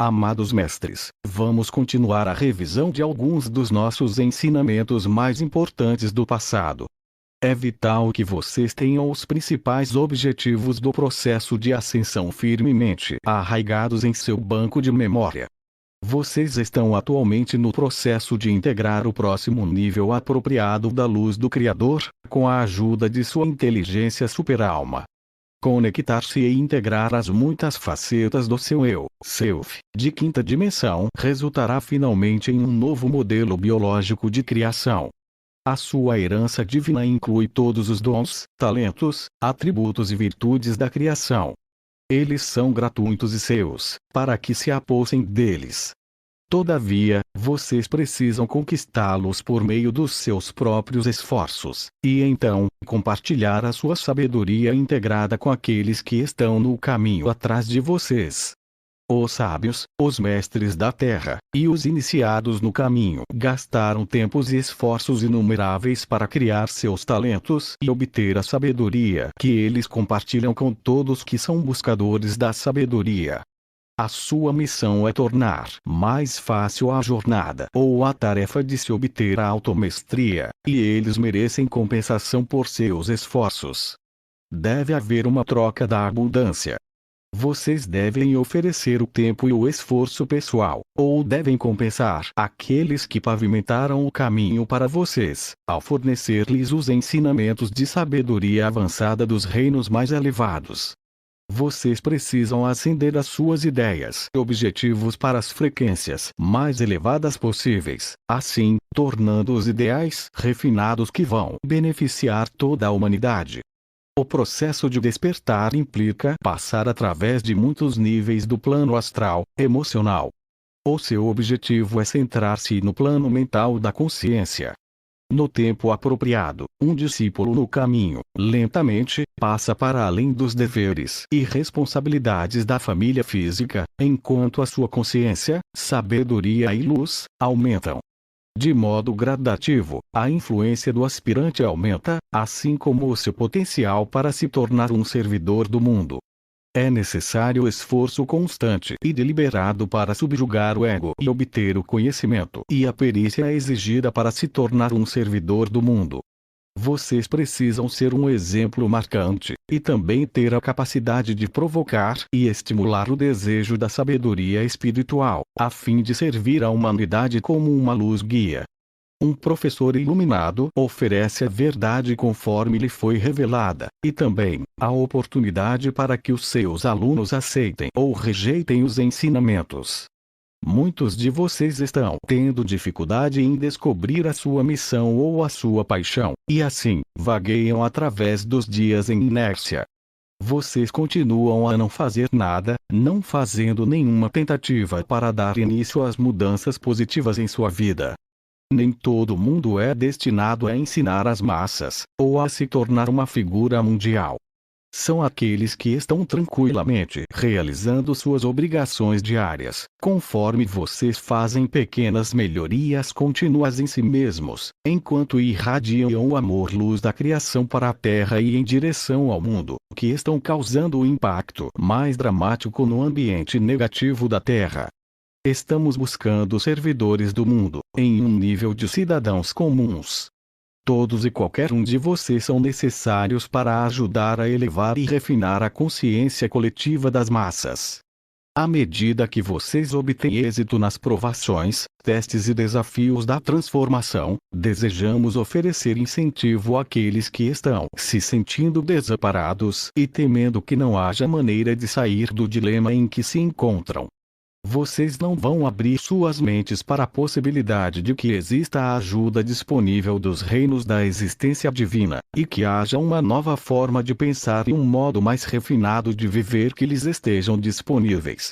Amados mestres, vamos continuar a revisão de alguns dos nossos ensinamentos mais importantes do passado. É vital que vocês tenham os principais objetivos do processo de ascensão firmemente arraigados em seu banco de memória. Vocês estão atualmente no processo de integrar o próximo nível apropriado da luz do Criador, com a ajuda de sua inteligência superalma. Conectar-se e integrar as muitas facetas do seu eu, Self, de quinta dimensão, resultará finalmente em um novo modelo biológico de criação. A sua herança divina inclui todos os dons, talentos, atributos e virtudes da criação. Eles são gratuitos e seus, para que se apossem deles. Todavia, vocês precisam conquistá-los por meio dos seus próprios esforços, e então, compartilhar a sua sabedoria integrada com aqueles que estão no caminho atrás de vocês. Os sábios, os mestres da terra, e os iniciados no caminho gastaram tempos e esforços inumeráveis para criar seus talentos e obter a sabedoria que eles compartilham com todos que são buscadores da sabedoria. A sua missão é tornar mais fácil a jornada ou a tarefa de se obter a automestria, e eles merecem compensação por seus esforços. Deve haver uma troca da abundância. Vocês devem oferecer o tempo e o esforço pessoal, ou devem compensar aqueles que pavimentaram o caminho para vocês, ao fornecer-lhes os ensinamentos de sabedoria avançada dos reinos mais elevados. Vocês precisam acender as suas ideias e objetivos para as frequências mais elevadas possíveis, assim, tornando os ideais refinados que vão beneficiar toda a humanidade. O processo de despertar implica passar através de muitos níveis do plano astral, emocional. O seu objetivo é centrar-se no plano mental da consciência. No tempo apropriado, um discípulo no caminho, lentamente, passa para além dos deveres e responsabilidades da família física, enquanto a sua consciência, sabedoria e luz aumentam. De modo gradativo, a influência do aspirante aumenta, assim como o seu potencial para se tornar um servidor do mundo. É necessário esforço constante e deliberado para subjugar o ego e obter o conhecimento e a perícia exigida para se tornar um servidor do mundo. Vocês precisam ser um exemplo marcante, e também ter a capacidade de provocar e estimular o desejo da sabedoria espiritual, a fim de servir a humanidade como uma luz guia. Um professor iluminado oferece a verdade conforme lhe foi revelada, e também a oportunidade para que os seus alunos aceitem ou rejeitem os ensinamentos. Muitos de vocês estão tendo dificuldade em descobrir a sua missão ou a sua paixão, e assim, vagueiam através dos dias em inércia. Vocês continuam a não fazer nada, não fazendo nenhuma tentativa para dar início às mudanças positivas em sua vida. Nem todo mundo é destinado a ensinar as massas, ou a se tornar uma figura mundial. São aqueles que estão tranquilamente realizando suas obrigações diárias, conforme vocês fazem pequenas melhorias contínuas em si mesmos, enquanto irradiam o amor-luz da criação para a Terra e em direção ao mundo, que estão causando o impacto mais dramático no ambiente negativo da Terra. Estamos buscando servidores do mundo, em um nível de cidadãos comuns. Todos e qualquer um de vocês são necessários para ajudar a elevar e refinar a consciência coletiva das massas. À medida que vocês obtêm êxito nas provações, testes e desafios da transformação, desejamos oferecer incentivo àqueles que estão se sentindo desamparados e temendo que não haja maneira de sair do dilema em que se encontram. Vocês não vão abrir suas mentes para a possibilidade de que exista a ajuda disponível dos reinos da existência divina, e que haja uma nova forma de pensar e um modo mais refinado de viver que lhes estejam disponíveis.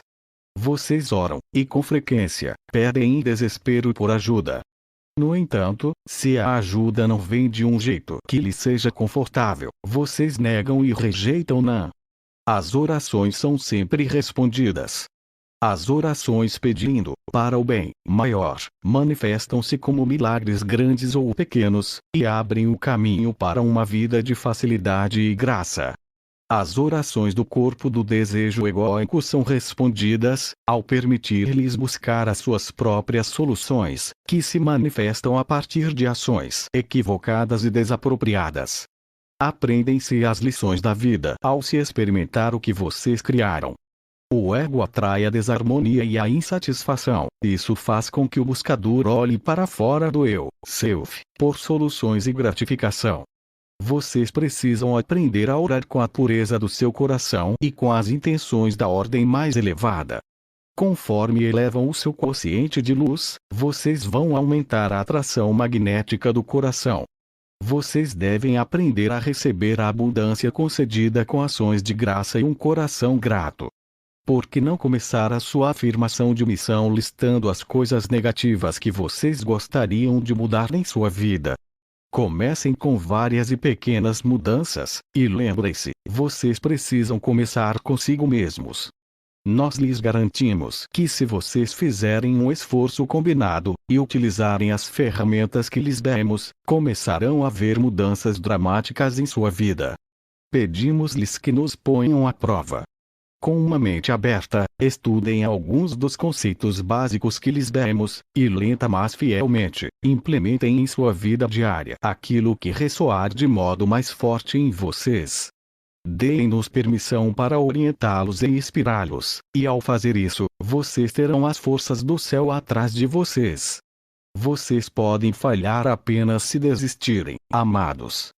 Vocês oram, e com frequência, pedem em desespero por ajuda. No entanto, se a ajuda não vem de um jeito que lhes seja confortável, vocês negam e rejeitam-na. As orações são sempre respondidas. As orações pedindo para o bem maior manifestam-se como milagres grandes ou pequenos, e abrem o caminho para uma vida de facilidade e graça. As orações do corpo do desejo egóico são respondidas, ao permitir-lhes buscar as suas próprias soluções, que se manifestam a partir de ações equivocadas e desapropriadas. Aprendem-se as lições da vida ao se experimentar o que vocês criaram. O ego atrai a desarmonia e a insatisfação. Isso faz com que o buscador olhe para fora do eu, self, por soluções e gratificação. Vocês precisam aprender a orar com a pureza do seu coração e com as intenções da ordem mais elevada. Conforme elevam o seu quociente de luz, vocês vão aumentar a atração magnética do coração. Vocês devem aprender a receber a abundância concedida com ações de graça e um coração grato. Por que não começar a sua afirmação de missão listando as coisas negativas que vocês gostariam de mudar em sua vida? Comecem com várias e pequenas mudanças, e lembrem-se, vocês precisam começar consigo mesmos. Nós lhes garantimos que se vocês fizerem um esforço combinado, e utilizarem as ferramentas que lhes demos, começarão a ver mudanças dramáticas em sua vida. Pedimos-lhes que nos ponham à prova. Com uma mente aberta, estudem alguns dos conceitos básicos que lhes demos, e lenta mas fielmente, implementem em sua vida diária aquilo que ressoar de modo mais forte em vocês. Deem-nos permissão para orientá-los e inspirá-los, e ao fazer isso, vocês terão as forças do céu atrás de vocês. Vocês podem falhar apenas se desistirem, amados.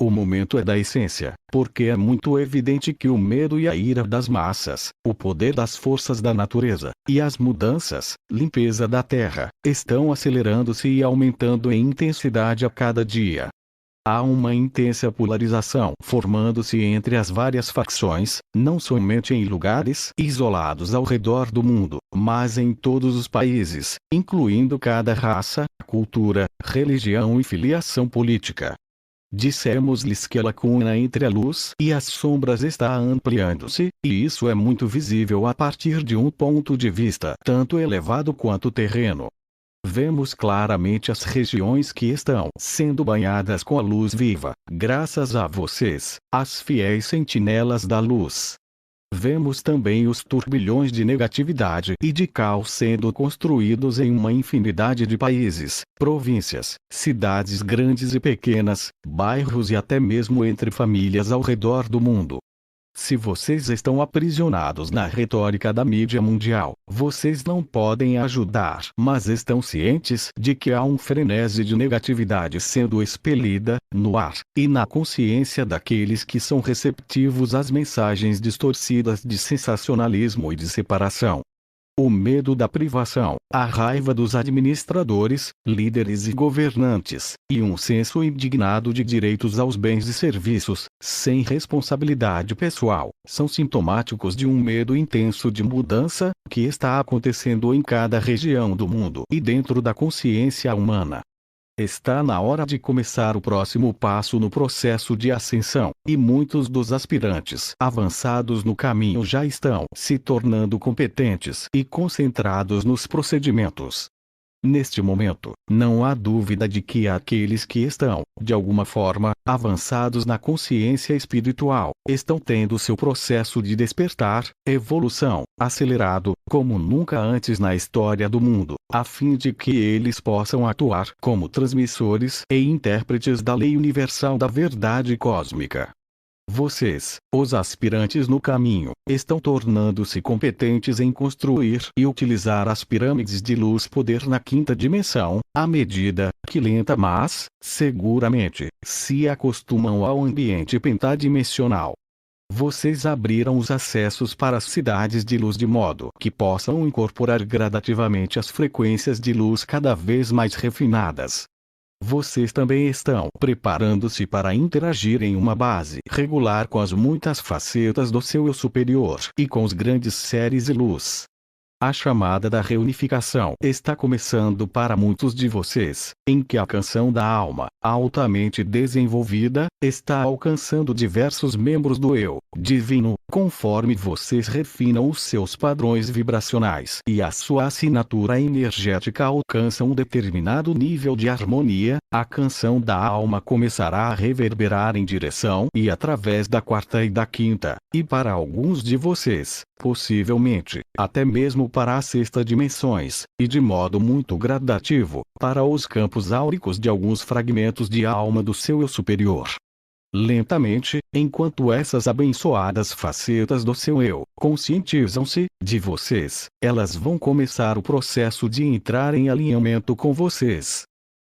O momento é da essência, porque é muito evidente que o medo e a ira das massas, o poder das forças da natureza, e as mudanças, limpeza da terra, estão acelerando-se e aumentando em intensidade a cada dia. Há uma intensa polarização formando-se entre as várias facções, não somente em lugares isolados ao redor do mundo, mas em todos os países, incluindo cada raça, cultura, religião e filiação política. Dissemos-lhes que a lacuna entre a luz e as sombras está ampliando-se, e isso é muito visível a partir de um ponto de vista tanto elevado quanto terreno. Vemos claramente as regiões que estão sendo banhadas com a luz viva, graças a vocês, as fiéis sentinelas da luz. Vemos também os turbilhões de negatividade e de caos sendo construídos em uma infinidade de países, províncias, cidades grandes e pequenas, bairros e até mesmo entre famílias ao redor do mundo. Se vocês estão aprisionados na retórica da mídia mundial, vocês não podem ajudar, mas estão cientes de que há um frenesi de negatividade sendo expelida, no ar, e na consciência daqueles que são receptivos às mensagens distorcidas de sensacionalismo e de separação. O medo da privação, a raiva dos administradores, líderes e governantes, e um senso indignado de direitos aos bens e serviços, sem responsabilidade pessoal, são sintomáticos de um medo intenso de mudança, que está acontecendo em cada região do mundo e dentro da consciência humana. Está na hora de começar o próximo passo no processo de ascensão, e muitos dos aspirantes avançados no caminho já estão se tornando competentes e concentrados nos procedimentos. Neste momento, não há dúvida de que aqueles que estão, de alguma forma, avançados na consciência espiritual, estão tendo seu processo de despertar, evolução, acelerado, como nunca antes na história do mundo, a fim de que eles possam atuar como transmissores e intérpretes da lei universal da verdade cósmica. Vocês, os aspirantes no caminho, estão tornando-se competentes em construir e utilizar as pirâmides de luz-poder na quinta dimensão, à medida que lenta mas, seguramente, se acostumam ao ambiente pentadimensional. Vocês abriram os acessos para as cidades de luz de modo que possam incorporar gradativamente as frequências de luz cada vez mais refinadas. Vocês também estão preparando-se para interagir em uma base regular com as muitas facetas do seu eu superior e com os grandes seres de luz. A chamada da reunificação está começando para muitos de vocês, em que a canção da alma, altamente desenvolvida, está alcançando diversos membros do eu divino, conforme vocês refinam os seus padrões vibracionais e a sua assinatura energética alcança um determinado nível de harmonia. A canção da alma começará a reverberar em direção e através da quarta e da quinta, e para alguns de vocês, possivelmente, até mesmo para as sexta dimensões, e de modo muito gradativo, para os campos áuricos de alguns fragmentos de alma do seu eu superior. Lentamente, enquanto essas abençoadas facetas do seu eu conscientizam-se de vocês, elas vão começar o processo de entrar em alinhamento com vocês.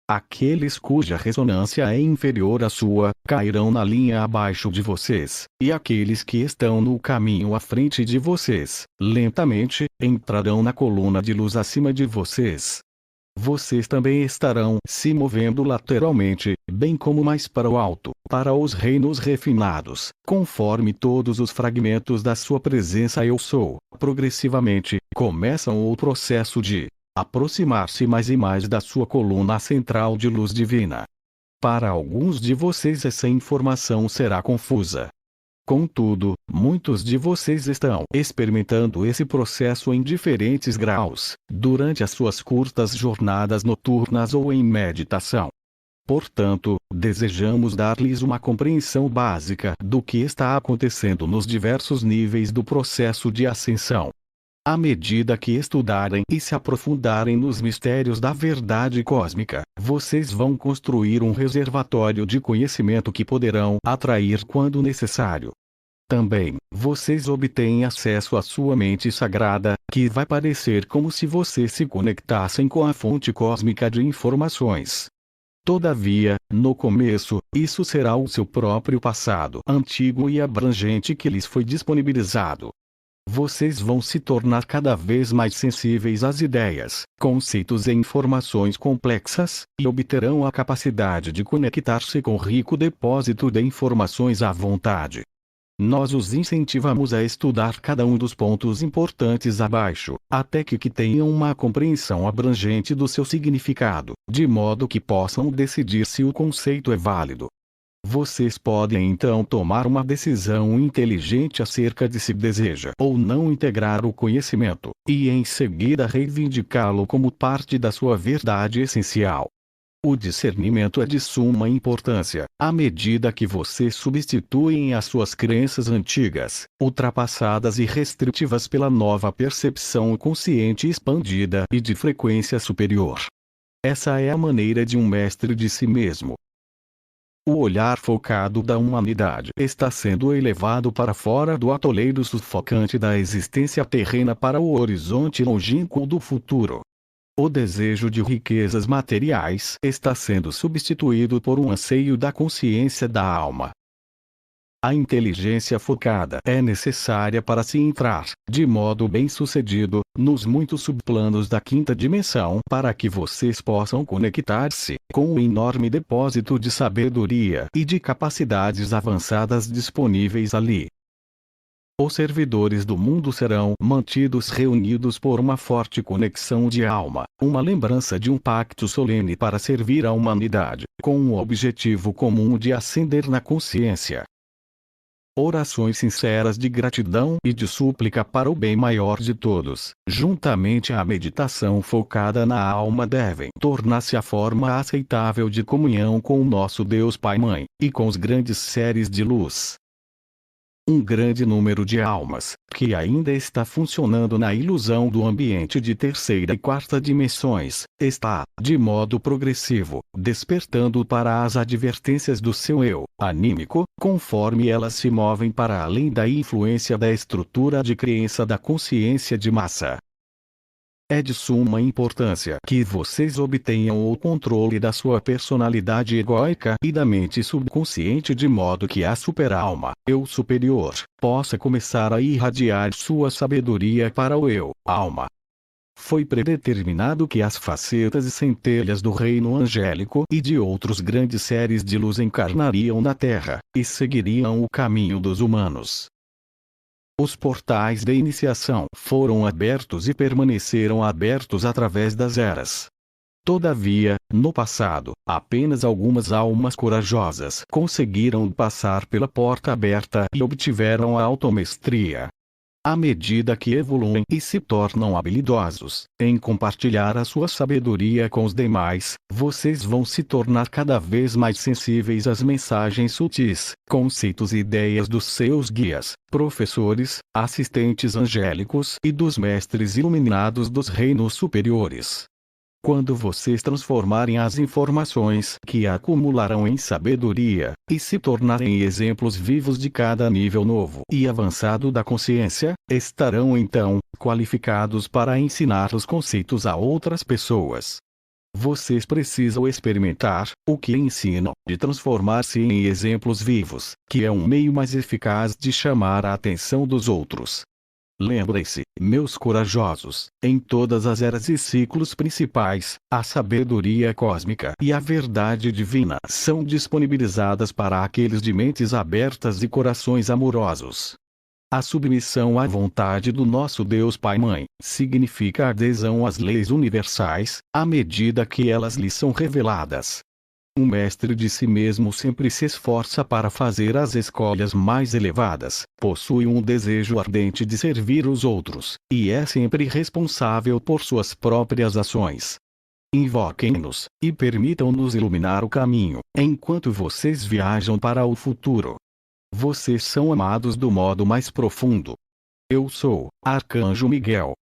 Aqueles cuja ressonância é inferior à sua, cairão na linha abaixo de vocês, e aqueles que estão no caminho à frente de vocês, lentamente, entrarão na coluna de luz acima de vocês. Vocês também estarão se movendo lateralmente, bem como mais para o alto, para os reinos refinados, conforme todos os fragmentos da sua presença eu sou, progressivamente, começam o processo de aproximar-se mais e mais da sua coluna central de luz divina. Para alguns de vocês essa informação será confusa. Contudo, muitos de vocês estão experimentando esse processo em diferentes graus, durante as suas curtas jornadas noturnas ou em meditação. Portanto, desejamos dar-lhes uma compreensão básica do que está acontecendo nos diversos níveis do processo de ascensão. À medida que estudarem e se aprofundarem nos mistérios da verdade cósmica, vocês vão construir um reservatório de conhecimento que poderão atrair quando necessário. Também, vocês obtêm acesso à sua mente sagrada, que vai parecer como se vocês se conectassem com a fonte cósmica de informações. Todavia, no começo, isso será o seu próprio passado antigo e abrangente que lhes foi disponibilizado. Vocês vão se tornar cada vez mais sensíveis às ideias, conceitos e informações complexas, e obterão a capacidade de conectar-se com o rico depósito de informações à vontade. Nós os incentivamos a estudar cada um dos pontos importantes abaixo, até que tenham uma compreensão abrangente do seu significado, de modo que possam decidir se o conceito é válido. Vocês podem então tomar uma decisão inteligente acerca de se deseja ou não integrar o conhecimento, e em seguida reivindicá-lo como parte da sua verdade essencial. O discernimento é de suma importância, à medida que vocês substituem as suas crenças antigas, ultrapassadas e restritivas pela nova percepção consciente expandida e de frequência superior. Essa é a maneira de um mestre de si mesmo. O olhar focado da humanidade está sendo elevado para fora do atoleiro sufocante da existência terrena para o horizonte longínquo do futuro. O desejo de riquezas materiais está sendo substituído por um anseio da consciência da alma. A inteligência focada é necessária para se entrar, de modo bem-sucedido, nos muitos subplanos da quinta dimensão para que vocês possam conectar-se com o enorme depósito de sabedoria e de capacidades avançadas disponíveis ali. Os servidores do mundo serão mantidos reunidos por uma forte conexão de alma, uma lembrança de um pacto solene para servir à humanidade, com o objetivo comum de ascender na consciência. Orações sinceras de gratidão e de súplica para o bem maior de todos, juntamente à meditação focada na alma devem tornar-se a forma aceitável de comunhão com o nosso Deus Pai-Mãe, e com os grandes seres de luz. Um grande número de almas, que ainda está funcionando na ilusão do ambiente de terceira e quarta dimensões, está, de modo progressivo, despertando para as advertências do seu eu anímico, conforme elas se movem para além da influência da estrutura de crença da consciência de massa. É de suma importância que vocês obtenham o controle da sua personalidade egóica e da mente subconsciente de modo que a super-alma, eu superior, possa começar a irradiar sua sabedoria para o eu, alma. Foi predeterminado que as facetas e centelhas do reino angélico e de outros grandes seres de luz encarnariam na Terra, e seguiriam o caminho dos humanos. Os portais da iniciação foram abertos e permaneceram abertos através das eras. Todavia, no passado, apenas algumas almas corajosas conseguiram passar pela porta aberta e obtiveram a automestria. À medida que evoluem e se tornam habilidosos em compartilhar a sua sabedoria com os demais, vocês vão se tornar cada vez mais sensíveis às mensagens sutis, conceitos e ideias dos seus guias, professores, assistentes angélicos e dos mestres iluminados dos reinos superiores. Quando vocês transformarem as informações que acumularão em sabedoria, e se tornarem exemplos vivos de cada nível novo e avançado da consciência, estarão então qualificados para ensinar os conceitos a outras pessoas. Vocês precisam experimentar o que ensinam, de transformar-se em exemplos vivos, que é um meio mais eficaz de chamar a atenção dos outros. Lembrem-se, meus corajosos, em todas as eras e ciclos principais, a sabedoria cósmica e a verdade divina são disponibilizadas para aqueles de mentes abertas e corações amorosos. A submissão à vontade do nosso Deus Pai-Mãe significa adesão às leis universais, à medida que elas lhes são reveladas. Um mestre de si mesmo sempre se esforça para fazer as escolhas mais elevadas, possui um desejo ardente de servir os outros, e é sempre responsável por suas próprias ações. Invoquem-nos, e permitam-nos iluminar o caminho, enquanto vocês viajam para o futuro. Vocês são amados do modo mais profundo. Eu sou Arcanjo Miguel.